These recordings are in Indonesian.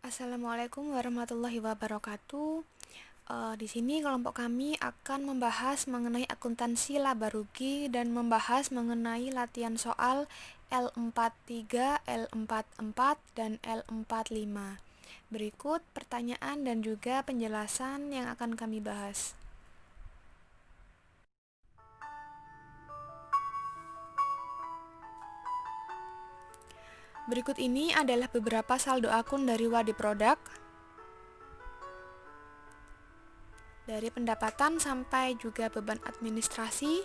Assalamualaikum warahmatullahi wabarakatuh. Di sini kelompok kami akan membahas mengenai akuntansi laba rugi dan membahas mengenai latihan soal L43, L44, dan L45. Berikut pertanyaan dan juga penjelasan yang akan kami bahas. Berikut ini adalah beberapa saldo akun dari Wadi Produk, dari pendapatan sampai juga beban administrasi.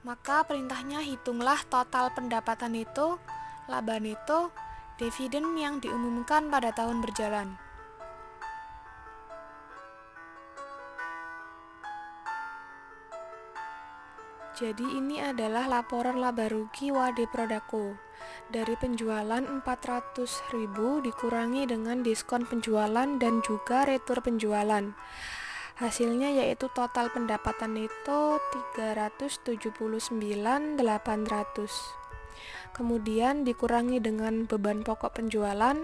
Maka perintahnya hitunglah total pendapatan itu, laba neto, dividen yang diumumkan pada tahun berjalan. Jadi ini adalah laporan laba rugi Wadi Prodako. Dari penjualan 400.000 dikurangi dengan diskon penjualan dan juga retur penjualan. Hasilnya yaitu total pendapatan neto 379.800. Kemudian dikurangi dengan beban pokok penjualan,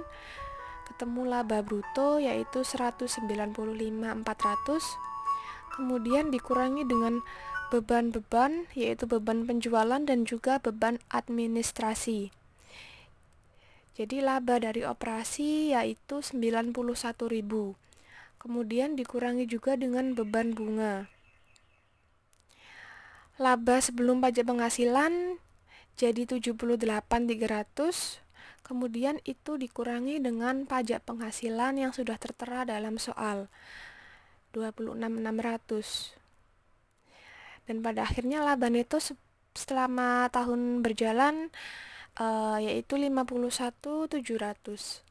ketemu laba bruto yaitu 195.400. Kemudian dikurangi dengan beban-beban yaitu beban penjualan dan juga beban administrasi. Jadi laba dari operasi yaitu 91.000. Kemudian dikurangi juga dengan beban bunga. Laba sebelum pajak penghasilan jadi 78.300. Kemudian itu dikurangi dengan pajak penghasilan yang sudah tertera dalam soal 26.600. Dan pada akhirnya laba neto selama tahun berjalan yaitu 51.700.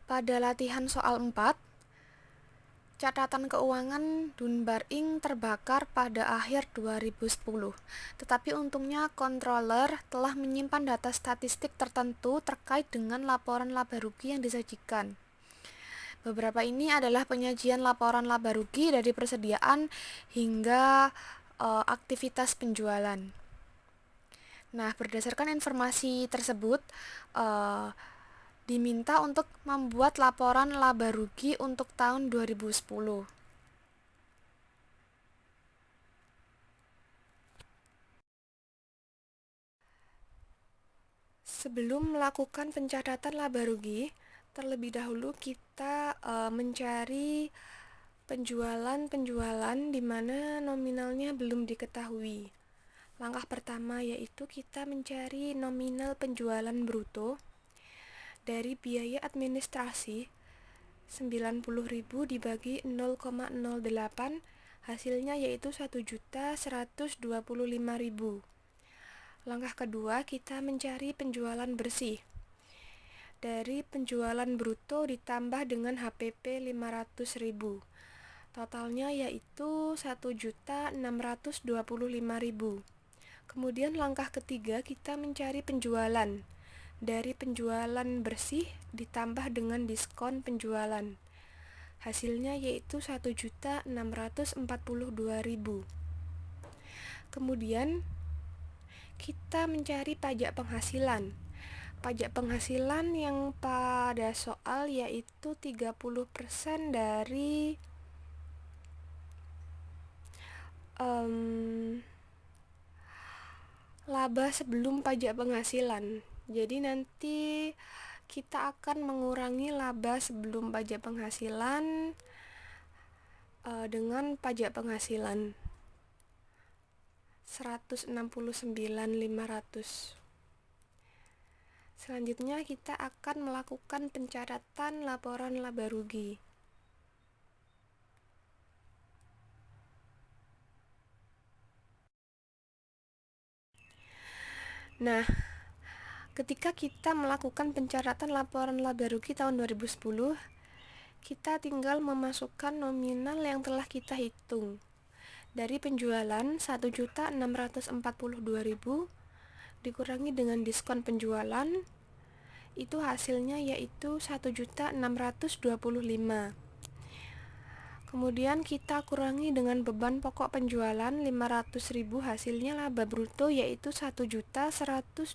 Pada latihan soal 4, catatan keuangan Dunbar Inc. terbakar pada akhir 2010. Tetapi untungnya controller telah menyimpan data statistik tertentu terkait dengan laporan laba rugi yang disajikan. Beberapa ini adalah penyajian laporan laba rugi dari persediaan hingga aktivitas penjualan. Nah, berdasarkan informasi tersebut, diminta untuk membuat laporan laba rugi untuk tahun 2010. Sebelum melakukan pencatatan laba rugi, terlebih dahulu kita mencari penjualan di mana nominalnya belum diketahui. Langkah pertama yaitu kita mencari nominal penjualan bruto dari biaya administrasi 90.000 dibagi 0,08, hasilnya yaitu 1.125.000. Langkah kedua, kita mencari penjualan bersih dari penjualan bruto ditambah dengan HPP 500.000. Totalnya yaitu 1.625.000. Kemudian langkah ketiga, kita mencari penjualan dari penjualan bersih ditambah dengan diskon penjualan. Hasilnya yaitu 1.642.000. Kemudian kita mencari pajak penghasilan. Pajak penghasilan yang pada soal yaitu 30% dari laba sebelum pajak penghasilan. Jadi nanti kita akan mengurangi laba sebelum pajak penghasilan dengan pajak penghasilan 169.500. Selanjutnya kita akan melakukan pencatatan laporan laba rugi. Nah, ketika kita melakukan pencatatan laporan laba rugi tahun 2010, kita tinggal memasukkan nominal yang telah kita hitung. Dari penjualan 1.642.000 dikurangi dengan diskon penjualan, itu hasilnya yaitu 1.625. Kemudian kita kurangi dengan beban pokok penjualan 500.000, hasilnya laba bruto yaitu 1.125.000.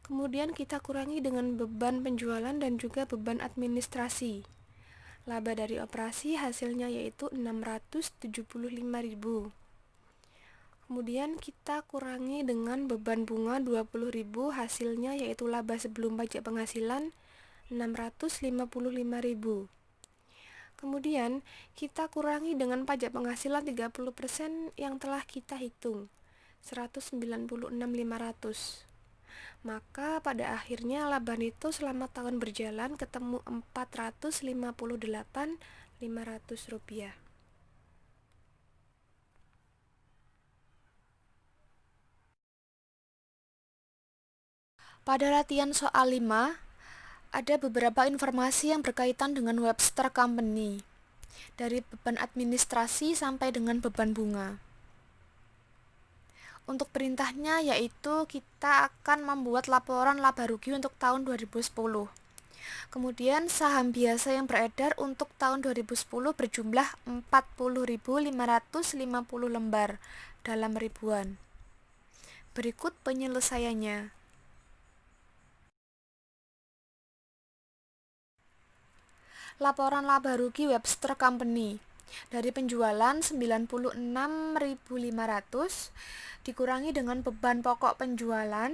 Kemudian kita kurangi dengan beban penjualan dan juga beban administrasi. Laba dari operasi hasilnya yaitu 675.000. Kemudian kita kurangi dengan beban bunga 20.000, hasilnya yaitu laba sebelum pajak penghasilan 655.000. Kemudian kita kurangi dengan pajak penghasilan 30% yang telah kita hitung, 196.500. Maka pada akhirnya laba neto selama tahun berjalan ketemu 458.500 rupiah. Pada latihan soal 5, ada beberapa informasi yang berkaitan dengan Webster Company, dari beban administrasi sampai dengan beban bunga. Untuk perintahnya yaitu kita akan membuat laporan laba rugi untuk tahun 2010. Kemudian saham biasa yang beredar untuk tahun 2010 berjumlah 40.550 lembar dalam ribuan. Berikut penyelesaiannya. Laporan laba rugi Webster Company. Dari penjualan 96.500 dikurangi dengan beban pokok penjualan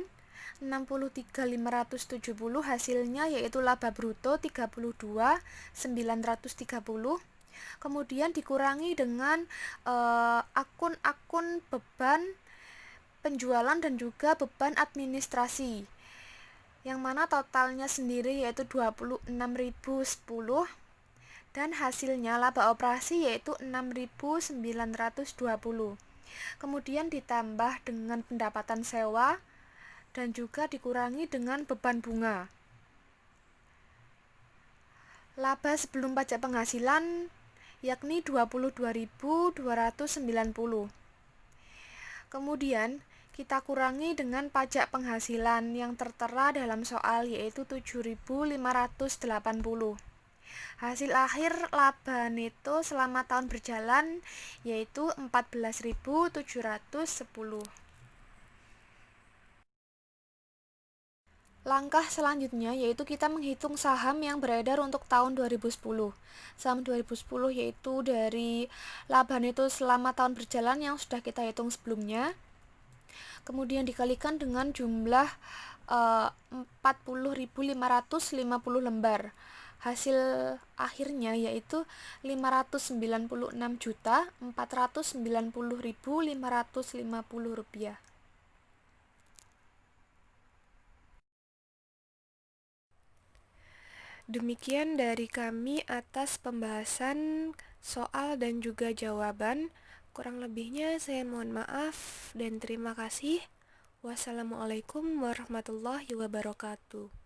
63.570, hasilnya yaitu laba bruto 32.930. Kemudian dikurangi dengan akun-akun beban penjualan dan juga beban administrasi, yang mana totalnya sendiri yaitu 26.010 dan hasilnya laba operasi yaitu 6.920. Kemudian ditambah dengan pendapatan sewa dan juga dikurangi dengan beban bunga. Laba sebelum pajak penghasilan yakni 22.290. Kemudian kita kurangi dengan pajak penghasilan yang tertera dalam soal yaitu 7.580. Hasil akhir laba neto selama tahun berjalan yaitu 14.710. Langkah selanjutnya yaitu kita menghitung saham yang beredar untuk tahun 2010. Saham 2010 yaitu dari laba neto selama tahun berjalan yang sudah kita hitung sebelumnya. Kemudian dikalikan dengan jumlah 40.550 lembar. Hasil akhirnya yaitu 596.490.550 rupiah. Demikian dari kami atas pembahasan soal dan juga jawaban. Kurang lebihnya saya mohon maaf dan terima kasih. Wassalamualaikum warahmatullahi wabarakatuh.